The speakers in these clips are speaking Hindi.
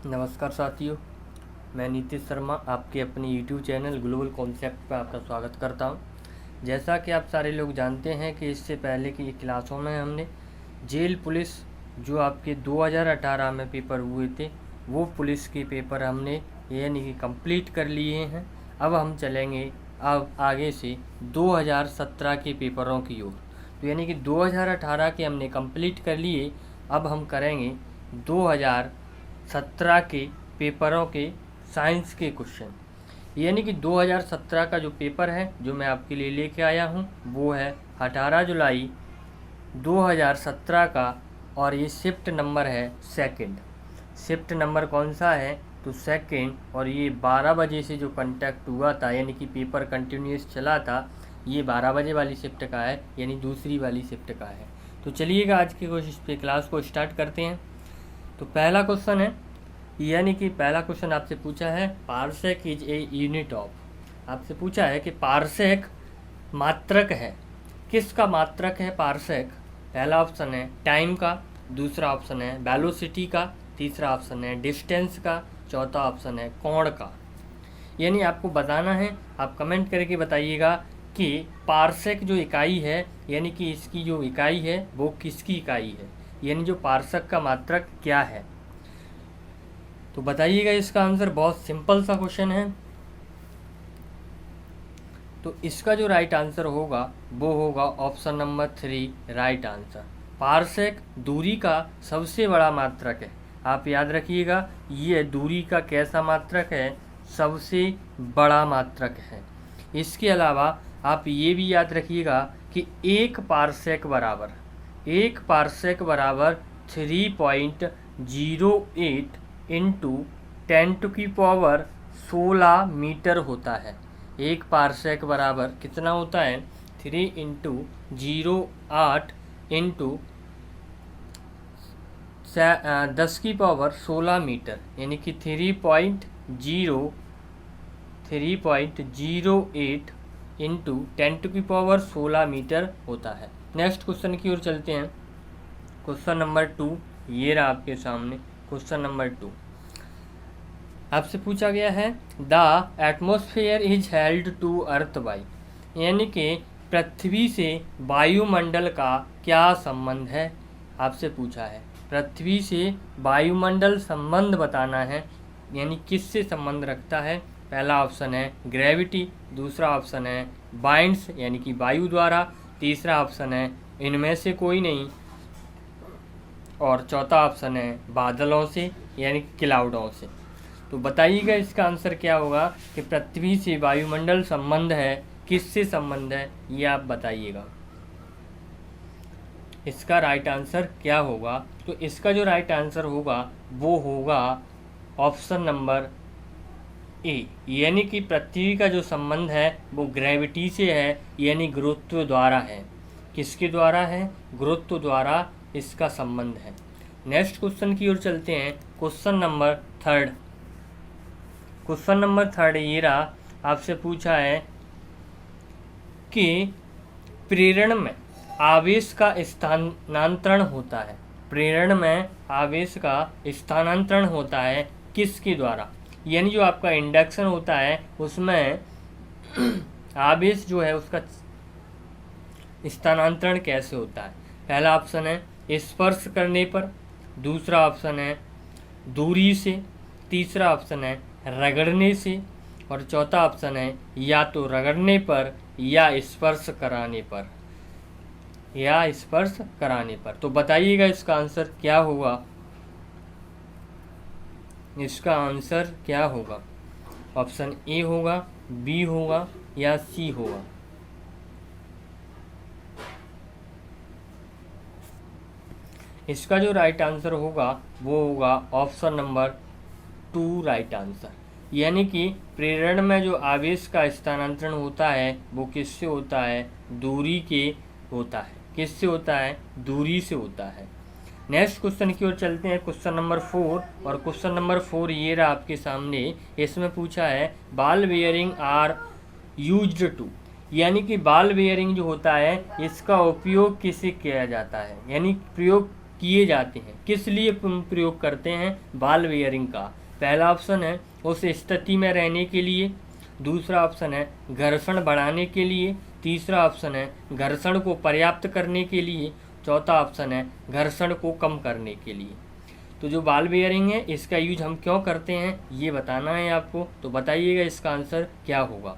नमस्कार साथियों, मैं नीतीश शर्मा आपके अपने YouTube चैनल ग्लोबल कॉन्सेप्ट पर आपका स्वागत करता हूं। जैसा कि आप सारे लोग जानते हैं कि इससे पहले की क्लासों में हमने जेल पुलिस जो आपके 2018 में पेपर हुए थे वो पुलिस के पेपर हमने यानी कि कंप्लीट कर लिए हैं। अब हम चलेंगे अब आगे से 2017 के पेपरों की ओर। तो यानी कि 2018 के हमने कंप्लीट कर लिए, अब हम करेंगे 2017 के पेपरों के साइंस के क्वेश्चन। यानी कि 2017 का जो पेपर है जो मैं आपके लिए लेके आया हूँ वो है 18 जुलाई 2017 का, और ये शिफ्ट नंबर है सेकंड। शिफ्ट नंबर कौन सा है तो सेकंड, और ये 12 बजे से जो कंडक्ट हुआ था यानी कि पेपर कंटिन्यूस चला था, ये 12 बजे वाली शिफ्ट का है यानी दूसरी वाली शिफ्ट का है। तो चलिएगा आज की कोशिश पे क्लास को स्टार्ट करते हैं। तो पहला क्वेश्चन है, यानी कि पहला क्वेश्चन आपसे पूछा है parsec is a unit of. आपसे पूछा है कि पार्सेक मात्रक है, किसका मात्रक है पार्सेक। पहला ऑप्शन है टाइम का, दूसरा ऑप्शन है वेलोसिटी का, तीसरा ऑप्शन है डिस्टेंस का, चौथा ऑप्शन है कोण का। यानी आपको बताना है, आप कमेंट करके बताइएगा कि पार्सेक जो इकाई है यानी कि इसकी जो इकाई है वो किसकी इकाई है, यानी जो पार्सेक का मात्रक क्या है। तो बताइएगा इसका आंसर। बहुत सिंपल सा क्वेश्चन है। तो इसका जो राइट आंसर होगा वो होगा option number 3 right answer. Parsec दूरी का सबसे बड़ा मात्रक है। आप याद रखिएगा ये दूरी का कैसा मात्रक है, सबसे बड़ा मात्रक है। इसके अलावा आप ये भी याद रखिएगा कि एक पार्सेक बराबर 3.08 इंटू 10⁻16 मीटर होता है। एक पार्सेक बराबर कितना होता है 3 × 08 इंटू 10⁻16 मीटर, यानी कि 3.08 इंटू 10⁻16 मीटर होता है। नेक्स्ट क्वेश्चन की ओर चलते हैं। क्वेश्चन नंबर 2 ये रहा आपके सामने। क्वेश्चन नंबर 2 आपसे पूछा गया है the atmosphere is held to earth by, यानी कि पृथ्वी से वायुमंडल का क्या संबंध है। आपसे पूछा है पृथ्वी से वायुमंडल संबंध बताना है, यानी किससे संबंध रखता है। पहला ऑप्शन है ग्रेविटी, दूसरा ऑप्शन है बाइंड्स यानी कि वायु द्वारा, तीसरा ऑप्शन है इनमें से कोई नहीं, और चौथा ऑप्शन है बादलों से यानी क्लाउडों से। तो बताइएगा इसका आंसर क्या होगा कि पृथ्वी से वायुमंडल संबंध है, किससे संबंध है ये आप बताइएगा। इसका राइट आंसर क्या होगा, तो इसका जो राइट आंसर होगा वो होगा ऑप्शन नंबर ए, यानी कि पृथ्वी का जो संबंध है वो ग्रेविटी से है, यानी गुरुत्व द्वारा है। किसके द्वारा है, गुरुत्व द्वारा इसका संबंध है। नेक्स्ट क्वेश्चन की ओर चलते हैं। क्वेश्चन नंबर 3 ये रहा। आपसे पूछा है कि प्रेरण में आवेश का स्थानांतरण होता है। प्रेरण में आवेश का स्थानांतरण होता है किसके द्वारा, यानी जो आपका इंडक्शन होता है उसमें आवेश जो है उसका स्थानांतरण कैसे होता है। पहला ऑप्शन है स्पर्श करने पर, दूसरा ऑप्शन है दूरी से, तीसरा ऑप्शन है रगड़ने से, और चौथा ऑप्शन है या तो रगड़ने पर या स्पर्श कराने पर। तो बताइएगा इसका आंसर क्या होगा। इसका आंसर क्या होगा, ऑप्शन ए होगा, बी होगा या सी होगा। इसका जो राइट आंसर होगा वो होगा ऑप्शन नंबर 2 राइट आंसर, यानी कि प्रेरण में जो आवेश का स्थानांतरण होता है वो किससे होता है, दूरी के होता है। किससे होता है, दूरी से होता है। नेक्स्ट क्वेश्चन की ओर चलते हैं। क्वेश्चन नंबर 4, और क्वेश्चन नंबर 4 ये रहा आपके सामने। इसमें पूछा है ball bearings are used to, यानी कि बॉल बेयरिंग जो होता है इसका उपयोग किसे किया जाता है, यानी प्रयोग किए जाते हैं। किस लिए प्रयोग करते हैं बॉल बेयरिंग का? पहला ऑप्शन है उस स्थिति में रहने के लिए, दूसरा ऑप्शन है घर्षण बढ़ाने के लिए, तीसरा ऑप्शन है घर्षण को पर्याप्त करने के लिए, चौथा ऑप्शन है घर्षण को कम करने के लिए। तो जो बॉल बेयरिंग है इसका यूज हम क्यों करते हैं ये बताना है आपको। तो बताइएगा इसका आंसर क्या होगा।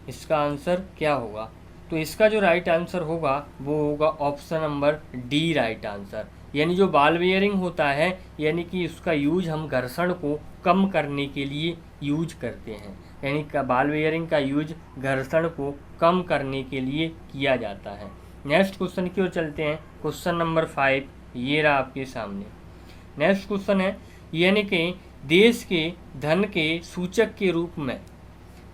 इसका आंसर क्या होगा? तो इसका जो राइट आंसर होगा वो होगा option number D right answer. यानी जो बॉल बेयरिंग होता है यानी कि उसका यूज हम घर्षण को कम करने के लिए यूज करते हैं। यानी बॉल बेयरिंग का यूज घर्षण को कम करने के लिए किया जाता है। नेक्स्ट क्वेश्चन की ओर चलते हैं। क्वेश्चन नंबर 5 ये रहा आपके सामने। नेक्स्ट क्वेश्चन है यानी कि देश के धन के सूचक के रूप में,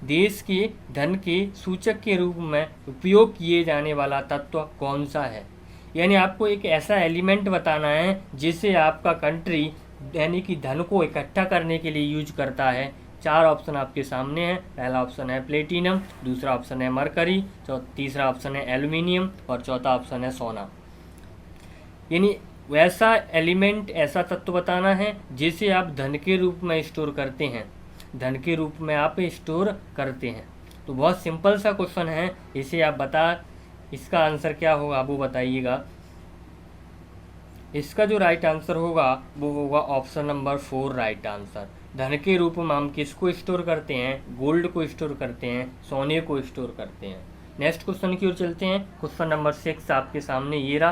देश के धन के सूचक के रूप में उपयोग किए जाने वाला तत्व कौन सा है? यानी आपको एक ऐसा एलिमेंट बताना है जिसे आपका कंट्री यानी कि धन को इकट्ठा करने के लिए यूज करता है। 4 ऑप्शन आपके सामने हैं। पहला ऑप्शन है प्लेटिनम, दूसरा ऑप्शन है मरकरी, तीसरा ऑप्शन है एल्यूमिनियम और चौथा ऑप्शन है सोना। यानी वैसा एलिमेंट, ऐसा तत्व बताना है जिसे आप धन के रूप में स्टोर करते हैं, धन के रूप में आप स्टोर करते हैं। तो बहुत सिंपल सा क्वेश्चन है, इसे आप इसका आंसर क्या होगा वो बताइएगा। इसका जो राइट आंसर होगा वो होगा ऑप्शन नंबर 4 राइट आंसर। धन के रूप में हम किसको स्टोर करते हैं? गोल्ड को स्टोर करते हैं, सोने को स्टोर करते हैं। नेक्स्ट क्वेश्चन की ओर चलते हैं। क्वेश्चन नंबर 6 आपके सामने ये रहा।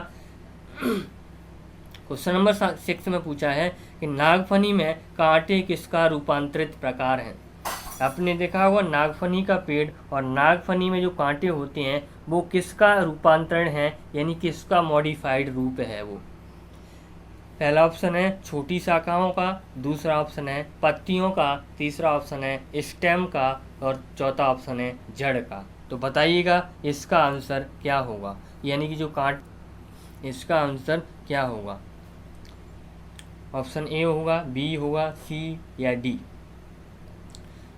क्वेश्चन नंबर 6 में पूछा है कि नागफनी में कांटे किसका रूपांतरित प्रकार है? आपने देखा होगा नागफनी का पेड़ और नागफनी में जो कांटे होते हैं वो किसका रूपांतरण है, यानी किसका मॉडिफाइड रूप है वो? पहला ऑप्शन है छोटी शाखाओं का, दूसरा ऑप्शन है पत्तियों का, तीसरा ऑप्शन है स्टेम का और चौथा ऑप्शन है जड़ का। तो बताइएगा इसका आंसर क्या होगा, यानी कि जो इसका आंसर क्या होगा? ऑप्शन ए होगा, बी होगा, सी या डी?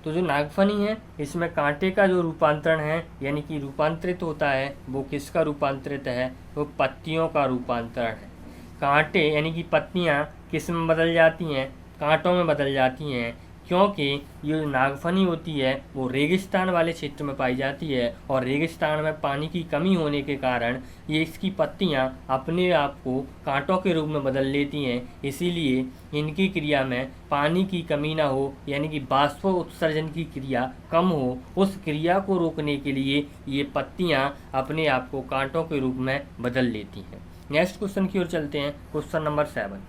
तो जो नागफनी है इसमें कांटे का जो रूपांतरण है यानी कि रूपांतरित होता है वो किसका रूपांतरित है? वो पत्तियों का रूपांतरण है। कांटे यानी कि पत्तियां किस में बदल जाती हैं? कांटों में बदल जाती हैं, क्योंकि ये जो नागफनी होती है वो रेगिस्तान वाले क्षेत्र में पाई जाती है और रेगिस्तान में पानी की कमी होने के कारण ये इसकी पत्तियां अपने आप को कांटों के रूप में बदल लेती हैं। इसीलिए इनकी क्रिया में पानी की कमी ना हो यानी कि बाष्प उत्सर्जन की क्रिया कम हो, उस क्रिया को रोकने के लिए ये पत्तियां अपने आप को कांटों के रूप में बदल लेती हैं। नेक्स्ट क्वेश्चन की ओर चलते हैं। Question number 7।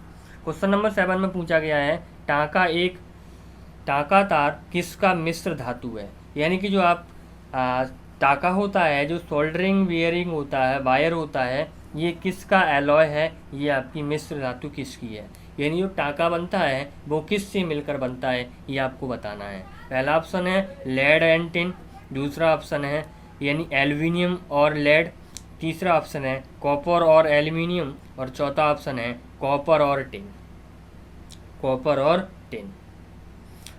क्वेश्चन नंबर 7 में पूछा गया है टांका तार किसका मिश्र धातु है? यानी कि जो आप टांका होता है, जो सोल्डरिंग बेयरिंग होता है, वायर होता है, ये किसका एलॉय है? ये आपकी मिश्र धातु किसकी है? यानी जो टांका बनता है वो किस से मिलकर बनता है ये आपको बताना है। पहला ऑप्शन है लेड एंड टिन, दूसरा ऑप्शन है यानी एल्यूमिनियम और लेड, तीसरा ऑप्शन है कॉपर और एल्यूमिनियम और चौथा ऑप्शन है कॉपर और टिन। कॉपर और टिन।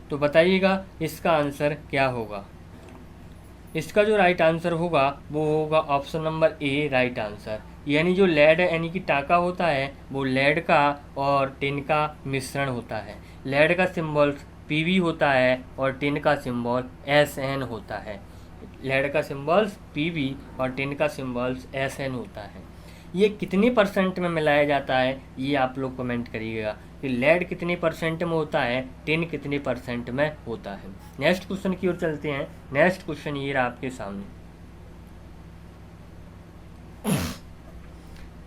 तो बताइएगा इसका आंसर क्या होगा? इसका जो राइट आंसर होगा वो होगा option number A right answer. यानी जो लेड यानी कि टांका होता है वो लेड का और टिन का मिश्रण होता है। लेड का सिंबल Pv होता है और टिन का सिंबल Sn होता है। लेड का सिंबल Pv और टिन का सिंबल Sn होता है। ये कितने परसेंट में मिलाया जाता है ये आप लोग कमेंट करिएगा कि लेड कितने परसेंट में होता है, टिन कितने परसेंट में होता है। नेक्स्ट क्वेश्चन की ओर चलते हैं। नेक्स्ट क्वेश्चन ये रहा आपके सामने।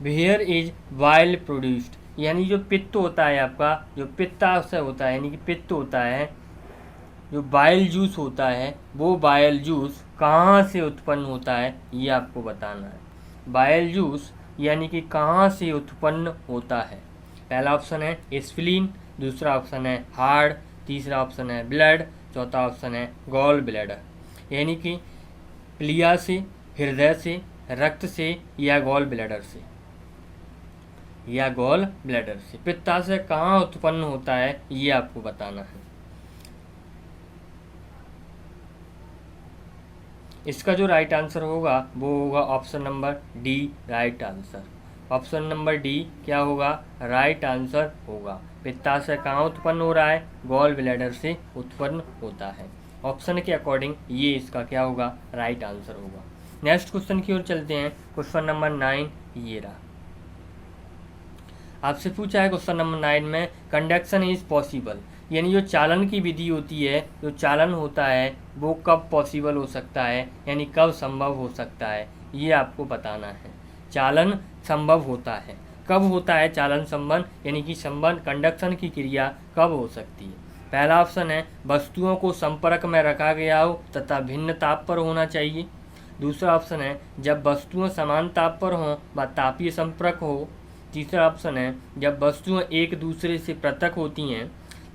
Where is bile produced? यानी जो पित्त होता है आपका, जो पित्ताशय होता है यानी कि पित्त होता है, जो बाइल जूस होता है वो बाइल जूस कहाँ से उत्पन्न होता है ये आपको बताना है। बाइल जूस यानी कि कहाँ से उत्पन्न होता है? पहला ऑप्शन है स्प्लीन, दूसरा ऑप्शन है हार्ट, तीसरा ऑप्शन है ब्लड, चौथा ऑप्शन है गॉल ब्लैडर। यानी कि प्लिया से, हृदय से, रक्त से या गॉल ब्लैडर से, या गॉल ब्लैडर से। पित्ताशय कहाँ उत्पन्न होता है ये आपको बताना है। इसका जो राइट आंसर होगा वो होगा option number D, right answer. Option number D क्या होगा, राइट आंसर होगा। पित्ताशय कहाँ उत्पन्न हो रहा है, गॉल ब्लैडर से उत्पन्न होता है। ऑप्शन के अकॉर्डिंग ये इसका क्या होगा, राइट आंसर होगा। नेक्स्ट क्वेश्चन की ओर चलते हैं। क्वेश्चन नंबर 9 ये रहा। आपसे पूछा है क्वेश्चन नंबर 9 में, कंडक्शन इज पॉसिबल, यानी जो चालन की विधि होती है, जो चालन होता है वो कब पॉसिबल हो सकता है, यानी कब संभव हो सकता है, ये आपको बताना है। चालन संभव होता है, कब होता है चालन संबंध, यानी कि संबंध कंडक्शन की क्रिया कब हो सकती है। पहला ऑप्शन है वस्तुओं को संपर्क में रखा गया हो तथा भिन्न ताप पर होना चाहिए। दूसरा ऑप्शन है जब वस्तुएं समान ताप पर हों व तापीय संपर्क हो। तीसरा ऑप्शन है जब वस्तुएं एक दूसरे से पृथक होती हैं।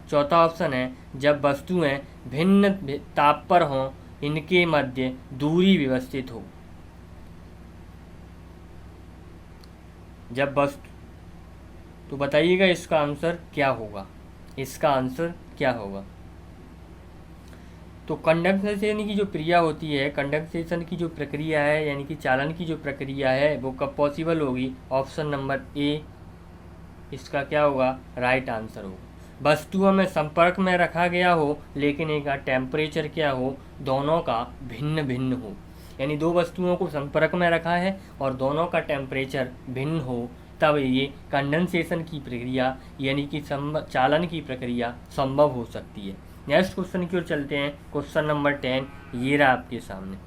चौथा ऑप्शन है जब वस्तुएं भिन्न ताप पर हों, इनके मध्य दूरी व्यवस्थित हो। जब वस्तु, तो बताइएगा इसका आंसर क्या होगा, इसका आंसर क्या होगा। तो कंडक्शन की जो क्रिया होती है, कंडक्सेशन की जो प्रक्रिया है, यानी कि चालन की जो प्रक्रिया है वो कब पॉसिबल होगी, ऑप्शन नंबर ए इसका क्या होगा, राइट आंसर होगा। वस्तुओं में संपर्क में रखा गया हो लेकिन एक टेम्परेचर क्या हो, दोनों का भिन्न भिन्न हो, यानी दो वस्तुओं को संपर्क में रखा है और दोनों का टेम्परेचर भिन्न हो, तब ये कंडेंसेशन की प्रक्रिया यानी कि चालन की प्रक्रिया संभव हो सकती है। नेक्स्ट क्वेश्चन की ओर चलते हैं। क्वेश्चन नंबर 10 ये रहा आपके सामने।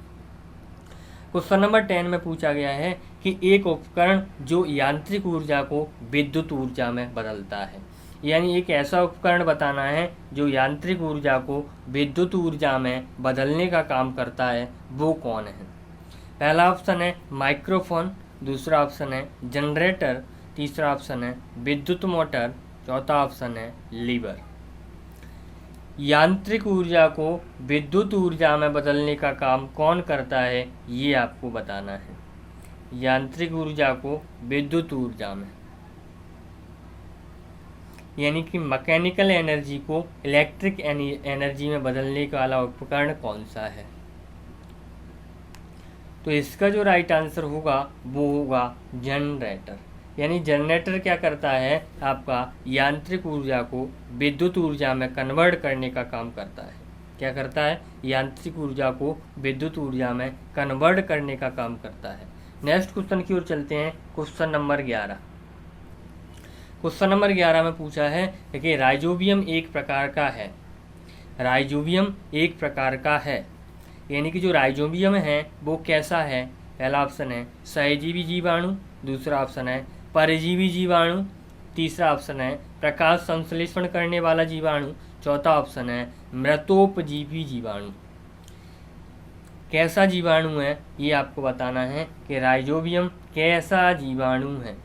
क्वेश्चन नंबर 10 में पूछा गया है कि एक उपकरण जो यांत्रिक ऊर्जा को विद्युत ऊर्जा में बदलता है, यानी एक ऐसा उपकरण बताना है जो यांत्रिक ऊर्जा को विद्युत ऊर्जा में बदलने का काम करता है, वो कौन है। पहला ऑप्शन है माइक्रोफोन, दूसरा ऑप्शन है जनरेटर, तीसरा ऑप्शन है विद्युत मोटर, चौथा ऑप्शन है लीवर। यांत्रिक ऊर्जा को विद्युत ऊर्जा में बदलने का काम कौन करता है, ये आपको बताना है। यांत्रिक ऊर्जा को विद्युत ऊर्जा में, यानी कि मैकेनिकल एनर्जी को इलेक्ट्रिक एनर्जी में बदलने वाला उपकरण कौन सा है। तो इसका जो राइट आंसर होगा वो होगा जनरेटर, यानी जनरेटर क्या करता है, आपका यांत्रिक ऊर्जा को विद्युत ऊर्जा में कन्वर्ट करने का काम करता है। क्या करता है, यांत्रिक ऊर्जा को विद्युत ऊर्जा में कन्वर्ट करने का काम करता है। नेक्स्ट क्वेश्चन की ओर चलते हैं। Question number 11। क्वेश्चन नंबर 11 में पूछा है कि राइजोबियम एक प्रकार का है। राइजोबियम एक प्रकार का है, यानी कि जो राइजोबियम है वो कैसा है। पहला ऑप्शन है सहजीवी जीवाणु, दूसरा ऑप्शन है परजीवी जीवाणु, तीसरा ऑप्शन है प्रकाश संश्लेषण करने वाला जीवाणु, चौथा ऑप्शन है मृतोपजीवी जीवाणु। कैसा जीवाणु है ये आपको बताना है कि राइजोबियम कैसा जीवाणु है।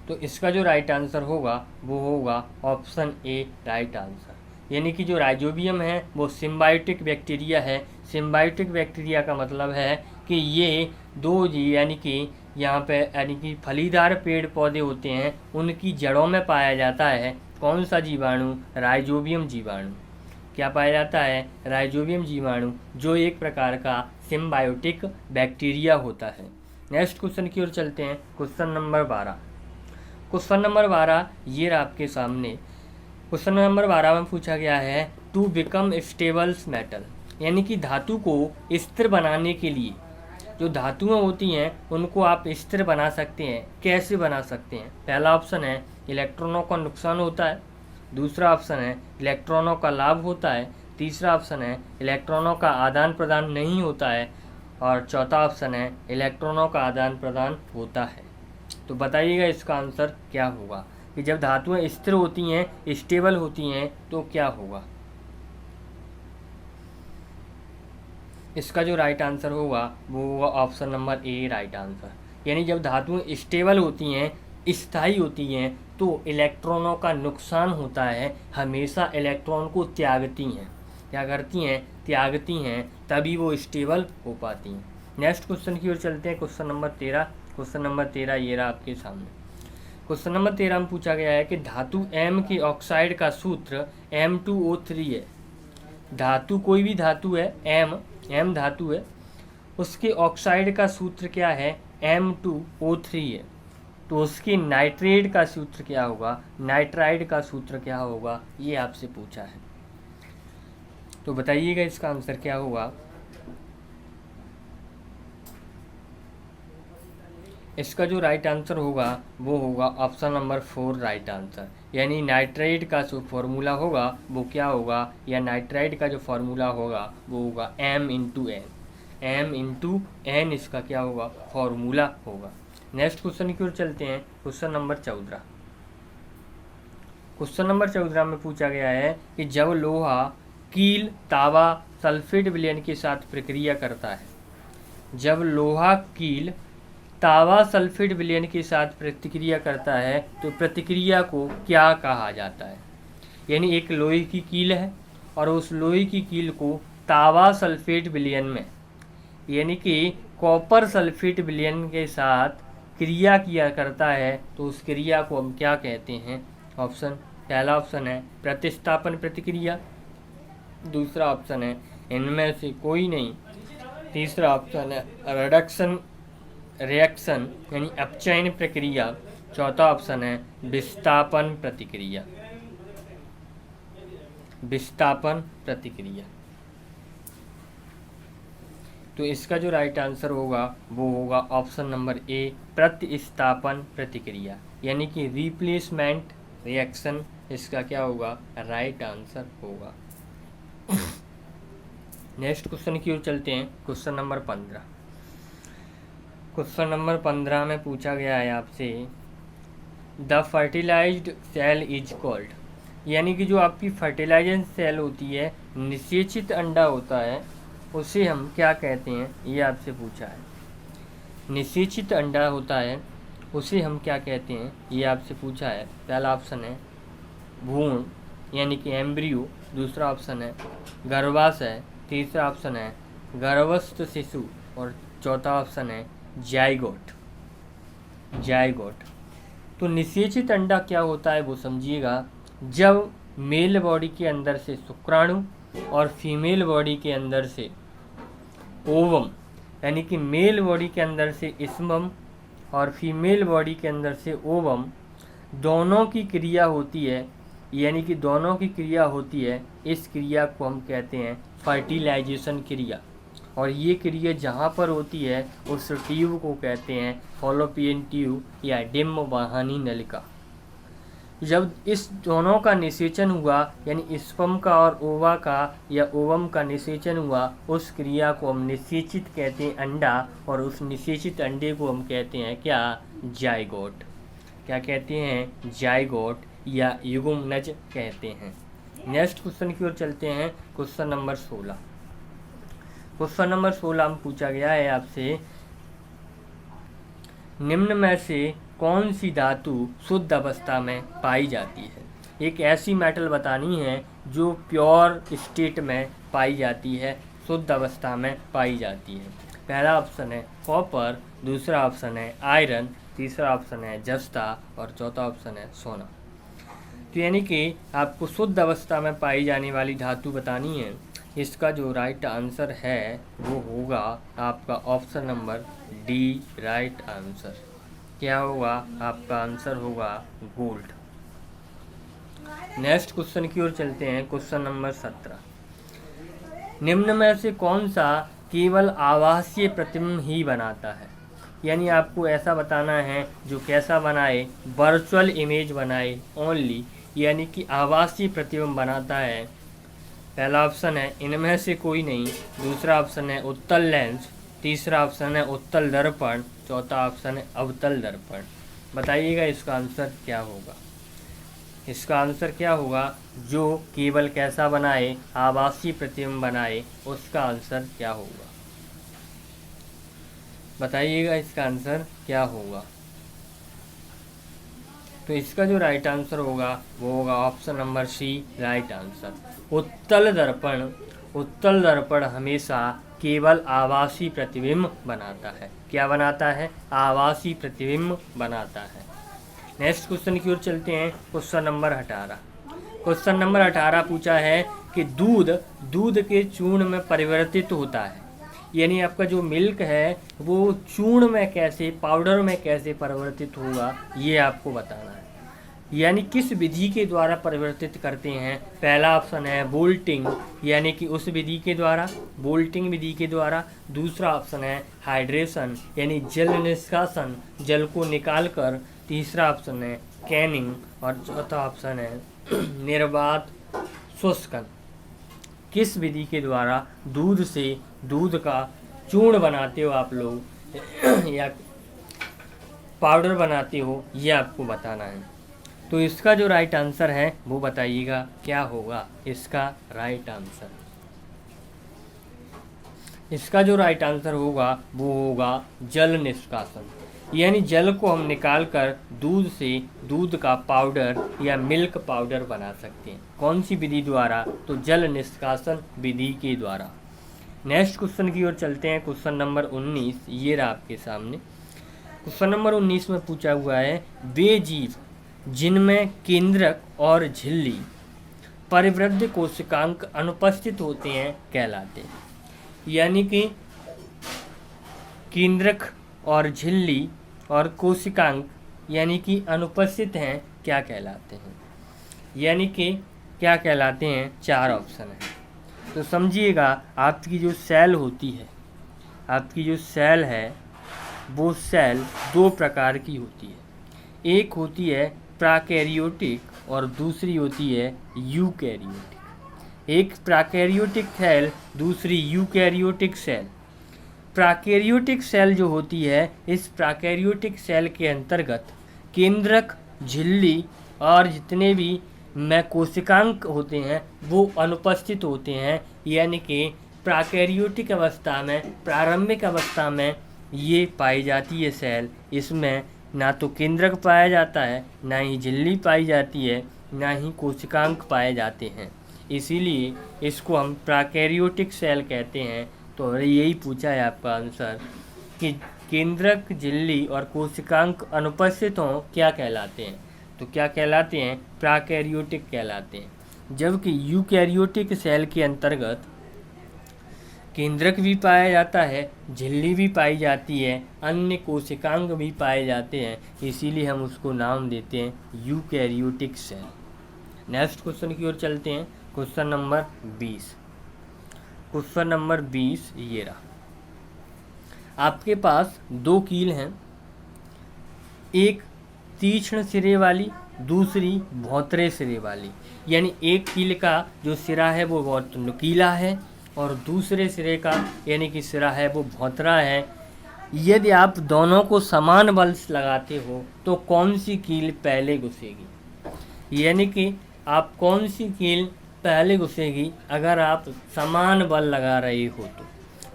तो इसका जो राइट आंसर होगा वो होगा ऑप्शन ए, राइट आंसर। यानी कि जो राइजोबियम है वो सिम्बायोटिक बैक्टीरिया है। सिम्बायोटिक बैक्टीरिया का मतलब है कि ये दो यानी कि यहाँ पे यानी कि फलीदार पेड़ पौधे होते हैं, उनकी जड़ों में पाया जाता है कौन सा जीवाणु, राइजोबियम जीवाणु। क्या पाया जाता है, राइजोबियम जीवाणु, जो एक प्रकार का सिम्बायोटिक बैक्टीरिया होता है। नेक्स्ट क्वेश्चन की ओर चलते हैं। Question number 12। क्वेश्चन नंबर 12 ये रहा आपके सामने। क्वेश्चन नंबर 12 में पूछा गया है टू बिकम स्टेबल्स मेटल, यानी कि धातु को स्थिर बनाने के लिए जो धातुएं होती हैं उनको आप स्थिर बना सकते हैं। कैसे बना सकते हैं। पहला ऑप्शन है इलेक्ट्रॉनों का नुकसान होता है, दूसरा ऑप्शन है इलेक्ट्रॉनों का लाभ होता है, तीसरा ऑप्शन है इलेक्ट्रॉनों का आदान प्रदान नहीं होता है, और चौथा ऑप्शन है इलेक्ट्रॉनों का आदान प्रदान होता है। तो बताइएगा इसका आंसर क्या होगा कि जब धातुएं स्थिर होती हैं, स्टेबल होती हैं, तो क्या होगा। इसका जो राइट आंसर होगा वो होगा option number A, right answer. यानी जब धातुएं स्टेबल होती हैं, स्थायी होती हैं, तो इलेक्ट्रॉनों का नुकसान होता है, हमेशा इलेक्ट्रॉन को त्यागती हैं। क्या करती हैं, त्यागती हैं, तभी वो स्टेबल हो पाती हैं। नेक्स्ट क्वेश्चन की ओर चलते हैं। Question number 13। क्वेश्चन नंबर 13 ये रहा आपके सामने। क्वेश्चन नंबर 13 में पूछा गया है कि धातु M के ऑक्साइड का सूत्र M2O3 है। धातु कोई भी धातु है, M धातु है, उसके ऑक्साइड का सूत्र क्या है, M2O3 है। तो उसके नाइट्रेट का सूत्र क्या होगा, नाइट्राइड का सूत्र क्या होगा, ये आपसे पूछा है। तो बताइएगा इसका आंसर क्या होगा। इसका जो राइट आंसर होगा वो होगा ऑप्शन नंबर 4 राइट आंसर। यानी नाइट्राइड का जो फॉर्मूला होगा वो क्या होगा, या नाइट्राइड का जो फॉर्मूला होगा वो होगा M/N इसका क्या होगा, फॉर्मूला होगा। नेक्स्ट क्वेश्चन की ओर चलते हैं। Question number 14। क्वेश्चन नंबर 14 में पूछा गया है कि जब लोहा कील तावा सल्फेट विलयन के साथ प्रक्रिया करता है, जब लोहा कील तावा सल्फेट विलयन के साथ प्रतिक्रिया करता है तो प्रतिक्रिया को क्या कहा जाता है। यानी एक लोहे की कील है और उस लोहे की कील को तावा सल्फेट विलयन में, यानी कि कॉपर सल्फेट विलयन के साथ क्रिया किया करता है, तो उस क्रिया को हम क्या कहते हैं। पहला ऑप्शन है प्रतिस्थापन प्रतिक्रिया, दूसरा ऑप्शन है इनमें से कोई नहीं, तीसरा ऑप्शन है रिडक्शन रिएक्शन यानी अपचयन प्रक्रिया, चौथा ऑप्शन है विस्थापन प्रतिक्रिया। विस्थापन प्रतिक्रिया। तो इसका जो राइट आंसर होगा वो होगा ऑप्शन नंबर ए प्रतिस्थापन प्रतिक्रिया, यानी कि रिप्लेसमेंट रिएक्शन इसका क्या होगा, राइट आंसर होगा। नेक्स्ट क्वेश्चन की ओर चलते हैं। Question number 15। क्वेश्चन नंबर 15 में पूछा गया है आपसे the fertilised cell is called, यानी कि जो आपकी फर्टिलाइजेशन सेल होती है, निषेचित अंडा होता है, उसे हम क्या कहते हैं, ये आपसे पूछा है। निषेचित अंडा होता है उसे हम क्या कहते हैं, ये आपसे पूछा है। पहला ऑप्शन है भ्रूण यानी कि एम्ब्रियो, दूसरा ऑप्शन है गर्भाशय, तीसरा ऑप्शन है गर्भस्थ शिशु और चौथा ऑप्शन है जाइगोट। तो निषेचित अंडा क्या होता है वो समझिएगा। जब मेल बॉडी के अंदर से शुक्राणु और फीमेल बॉडी के अंदर से ओवम, यानी कि मेल बॉडी के अंदर से स्पर्म और फीमेल बॉडी के अंदर से ओवम, दोनों की क्रिया होती है, यानी कि दोनों की क्रिया होती है, इस क्रिया को हम कहते हैं फर्टिलाइजेशन क्रिया। और ये क्रिया जहाँ पर होती है उस ट्यूब को कहते हैं फॉलोपियन ट्यूब या डिम्ब वाहिनी नलिका। जब इस दोनों का निषेचन हुआ, यानी स्पर्म का और ओवा का या ओवम का निषेचन हुआ, उस क्रिया को हम निषेचित कहते हैं अंडा, और उस निषेचित अंडे को हम कहते हैं क्या, जाइगोट। क्या कहते हैं, जाइगोट या युग्मनज कहते हैं। नेक्स्ट क्वेश्चन की ओर चलते हैं। Question number 16। क्वेश्चन नंबर 16 में पूछा गया है आपसे निम्न में से कौन सी धातु शुद्ध अवस्था में पाई जाती है। एक ऐसी मेटल बतानी है जो प्योर स्टेट में पाई जाती है, शुद्ध अवस्था में पाई जाती है। पहला ऑप्शन है कॉपर, दूसरा ऑप्शन है आयरन, तीसरा ऑप्शन है जस्ता और चौथा ऑप्शन है सोना। तो यानी कि आपको शुद्ध अवस्था में पाई जाने वाली धातु बतानी है। इसका जो राइट आंसर है वो होगा आपका option number D right answer. क्या होगा, आपका आंसर होगा गोल्ड। नेक्स्ट क्वेश्चन की ओर चलते हैं। Question number 17। निम्न में से कौन सा केवल आभासीय प्रतिबिंब ही बनाता है। यानी आपको ऐसा बताना है जो कैसा बनाए, वर्चुअल इमेज बनाए ओनली, यानी कि आभासीय प्रतिबिंब बनाता है। पहला ऑप्शन है इनमें से कोई नहीं, दूसरा ऑप्शन है उत्तल लेंस, तीसरा ऑप्शन है उत्तल दर्पण, चौथा ऑप्शन है अवतल दर्पण। बताइएगा इसका आंसर क्या होगा। इसका आंसर क्या होगा, जो केवल कैसा बनाए, आभासीय प्रतिबिंब बनाए, उसका आंसर क्या होगा। बताइएगा इसका आंसर क्या होगा। तो इसका जो राइट आंसर होगा वो होगा option number C right answer. उत्तल दर्पण हमेशा केवल आभासी प्रतिबिंब बनाता है। क्या बनाता है, आभासी प्रतिबिंब बनाता है। नेक्स्ट क्वेश्चन की ओर चलते हैं। Question number 18। क्वेश्चन नंबर 18 पूछा है कि दूध के चूर्ण में परिवर्तित होता है, यानी आपका जो मिल्क है वो चूर्ण में कैसे, पाउडर में कैसे परिवर्तित होगा, ये आपको बताना है। यानी किस विधि के द्वारा परिवर्तित करते हैं। पहला ऑप्शन है बोल्टिंग, यानी कि उस विधि के द्वारा, बोल्टिंग विधि के द्वारा। दूसरा ऑप्शन है हाइड्रेशन, यानी जल निष्कासन, जल को निकाल कर। तीसरा ऑप्शन है कैनिंग और चौथा ऑप्शन है निर्वात शुष्कन। किस विधि के द्वारा दूध से दूध का चूर्ण बनाते हो आप लोग या पाउडर बनाते हो, ये आपको बताना है। तो इसका जो राइट आंसर है वो बताइएगा क्या होगा। इसका राइट आंसर, इसका जो राइट आंसर होगा वो होगा जल निष्कासन, यानी जल को हम निकाल कर दूध से दूध का पाउडर या मिल्क पाउडर बना सकते हैं। कौन सी विधि द्वारा, तो जल निष्कासन विधि के द्वारा। नेक्स्ट क्वेश्चन की ओर चलते हैं। क्वेश्चन नंबर 19 ये रहा आपके सामने। क्वेश्चन नंबर 19 में पूछा हुआ है वे जीव जिनमें केंद्रक और झिल्ली परिवृद्ध कोशिकांक अनुपस्थित होते हैं कहलाते हैं। यानी कि केंद्रक और झिल्ली और कोशिकांक यानी कि अनुपस्थित हैं, क्या कहलाते हैं, यानी कि क्या कहलाते हैं। चार ऑप्शन है, तो समझिएगा। आपकी जो सेल होती है, आपकी जो सेल है वो सेल दो प्रकार की होती है। एक होती है प्राकैरियोटिक और दूसरी होती है यूकैरियोटिक। एक प्राकैरियोटिक सेल, दूसरी यूकैरियोटिक सेल। प्राकैरियोटिक सेल जो होती है, इस प्राकैरियोटिक सेल के अंतर्गत केंद्रक, झिल्ली और जितने भी कोशिकांक होते हैं वो अनुपस्थित होते हैं। यानी कि प्राकैरियोटिक अवस्था में, प्रारंभिक अवस्था में ये पाई जाती है सेल। इसमें ना तो केंद्रक पाया जाता है, ना ही झिल्ली पाई जाती है, ना ही कोशिकांक पाए जाते हैं। इसीलिए इसको हम प्राकैरियोटिक सेल कहते हैं। तो यही पूछा है आपका आंसर कि केंद्रक, झिल्ली और कोशिकांक अनुपस्थित हों क्या कहलाते हैं। तो क्या कहलाते हैं, प्राकैरियोटिक कहलाते हैं। जबकि यूकैरियोटिक सेल के अंतर्गत केंद्रक भी पाया जाता है, झिल्ली भी पाई जाती है, अन्य कोशिकांग भी पाए जाते हैं। इसीलिए हम उसको नाम देते हैं यूकैरियोटिक सेल। नेक्स्ट क्वेश्चन की ओर चलते हैं। Question number 20। क्वेश्चन नंबर 20 ये रहा। आपके पास दो कील हैं, एक तीक्ष्ण सिरे वाली, दूसरी भौंतरे सिरे वाली। यानी एक कील का जो सिरा है वो बहुत नुकीला है और दूसरे सिरे का यानी कि सिरा है वो भौंतरा है। यदि आप दोनों को समान बल लगाते हो तो कौन सी कील पहले घुसेगी, यानी कि आप कौन सी कील पहले घुसेगी अगर आप समान बल लगा रहे हो तो।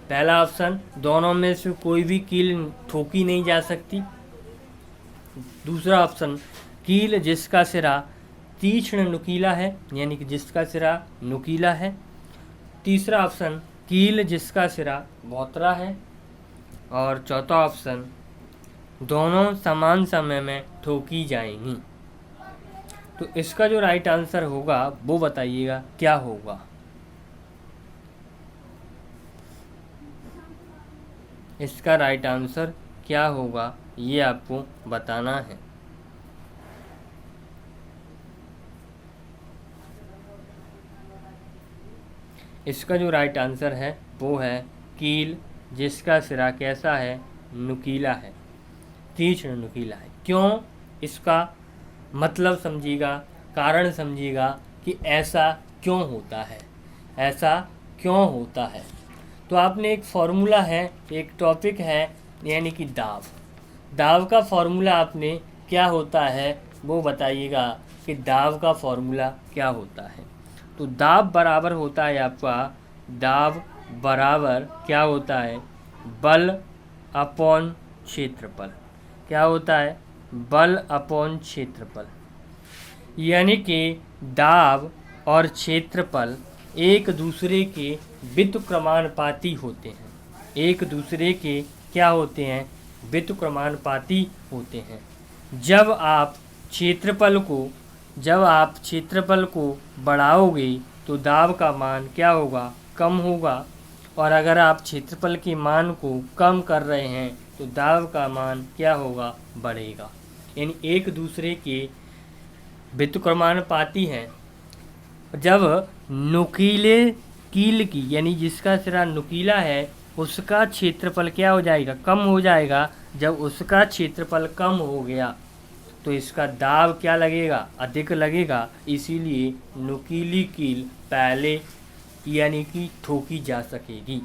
पहला ऑप्शन, दोनों में से कोई भी कील ठोकी नहीं जा सकती। दूसरा ऑप्शन, कील जिसका सिरा तीक्ष्ण नुकीला है, यानी कि जिसका सिरा नुकीला है। तीसरा ऑप्शन, कील जिसका सिरा भौंतरा है। और चौथा ऑप्शन, दोनों समान समय में ठोकी जाएंगी। तो इसका जो राइट आंसर होगा वो बताइएगा क्या होगा। इसका राइट आंसर क्या होगा ये आपको बताना है। इसका जो राइट आंसर है वो है कील जिसका सिरा कैसा है, नुकीला है, तीक्ष्ण नुकीला है। क्यों, इसका मतलब समझिएगा, कारण समझिएगा कि ऐसा क्यों होता है, ऐसा क्यों होता है। तो आपने एक फॉर्मूला है, एक टॉपिक है, यानी कि दाब। दाब का फॉर्मूला आपने क्या होता है वो बताइएगा कि दाब का फॉर्मूला क्या होता है। तो दाब बराबर होता है आपका, दाब बराबर क्या होता है, बल अपॉन क्षेत्रफल। क्या होता है, बल अपॉन क्षेत्रफल। यानी कि दाब और क्षेत्रफल एक दूसरे के व्युत्क्रमानुपाती होते हैं। एक दूसरे के क्या होते हैं, व्युत्क्रमानुपाती होते हैं। जब आप क्षेत्रफल को जब आप क्षेत्रफल को बढ़ाओगे तो दाब का मान क्या होगा, कम होगा, और अगर आप क्षेत्रफल के मान को कम कर रहे हैं तो दाब का मान क्या होगा, बढ़ेगा। यानी एक दूसरे के व्युत्क्रमानुपाती हैं। जब नुकीले कील की यानी जिसका सिरा नुकीला है उसका क्षेत्रफल क्या हो जाएगा, कम हो जाएगा। जब उसका क्षेत्रफल कम हो गया तो इसका दाब क्या लगेगा, अधिक लगेगा। इसीलिए नुकीली कील पहले यानी कि ठोकी जा सकेगी।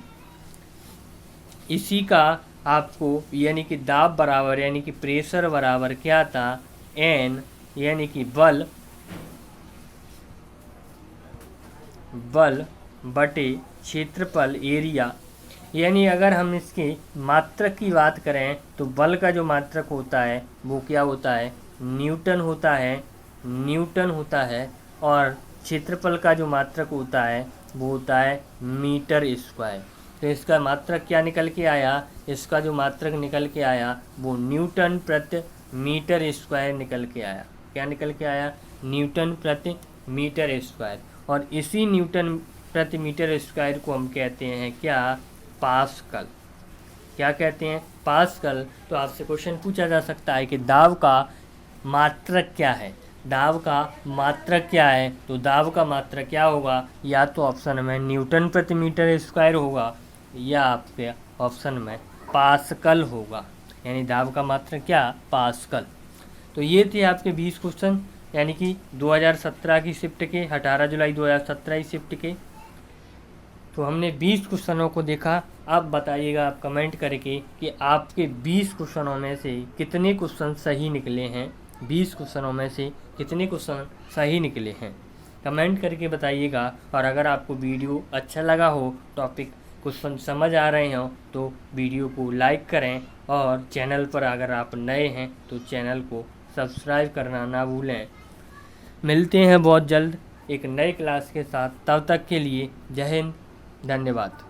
इसी का आपको यानी कि दाब बराबर यानी कि प्रेशर बराबर क्या था, एन यानी कि बल बटे क्षेत्रफल एरिया। यानी अगर हम इसके मात्रक की बात करें तो बल का जो मात्रक होता है वो क्या होता है, न्यूटन होता है, और क्षेत्रफल का जो मात्रक होता है वो होता है मीटर स्क्वायर। तो इसका मात्रक क्या निकल के आया, इसका जो मात्रक निकल के आया वो न्यूटन प्रति मीटर स्क्वायर निकल के आया। क्या निकल के आया, न्यूटन प्रति मीटर स्क्वायर। और इसी न्यूटन प्रति मीटर स्क्वायर को हम कहते हैं क्या, पास्कल। क्या कहते हैं, पास्कल। तो आपसे क्वेश्चन पूछा जा सकता है कि दाब का मात्रक क्या है, दाब का मात्रक क्या है। तो दाब का मात्रक क्या होगा, या तो ऑप्शन में न्यूटन प्रति मीटर स्क्वायर होगा या आपके ऑप्शन में पास्कल होगा। यानी दाब का मात्रक क्या, पास्कल। तो ये थे आपके 20 क्वेश्चन यानी कि 2017 की शिफ्ट के, 18 जुलाई 2017 की शिफ्ट के। तो हमने 20 क्वेश्चनों को देखा। अब बताइएगा आप कमेंट करके कि आपके 20 क्वेश्चनों में से कितने क्वेश्चन सही निकले हैं, 20 क्वेश्चनों में से कितने क्वेश्चन सही निकले हैं, कमेंट करके बताइएगा। और अगर आपको वीडियो अच्छा लगा हो, टॉपिक क्वेश्चन समझ आ रहे हो तो वीडियो को लाइक करें, और चैनल पर अगर आप नए हैं तो चैनल को सब्सक्राइब करना ना भूलें। मिलते हैं बहुत जल्द एक नई क्लास के साथ, तब तक के लिए जय हिंद, धन्यवाद।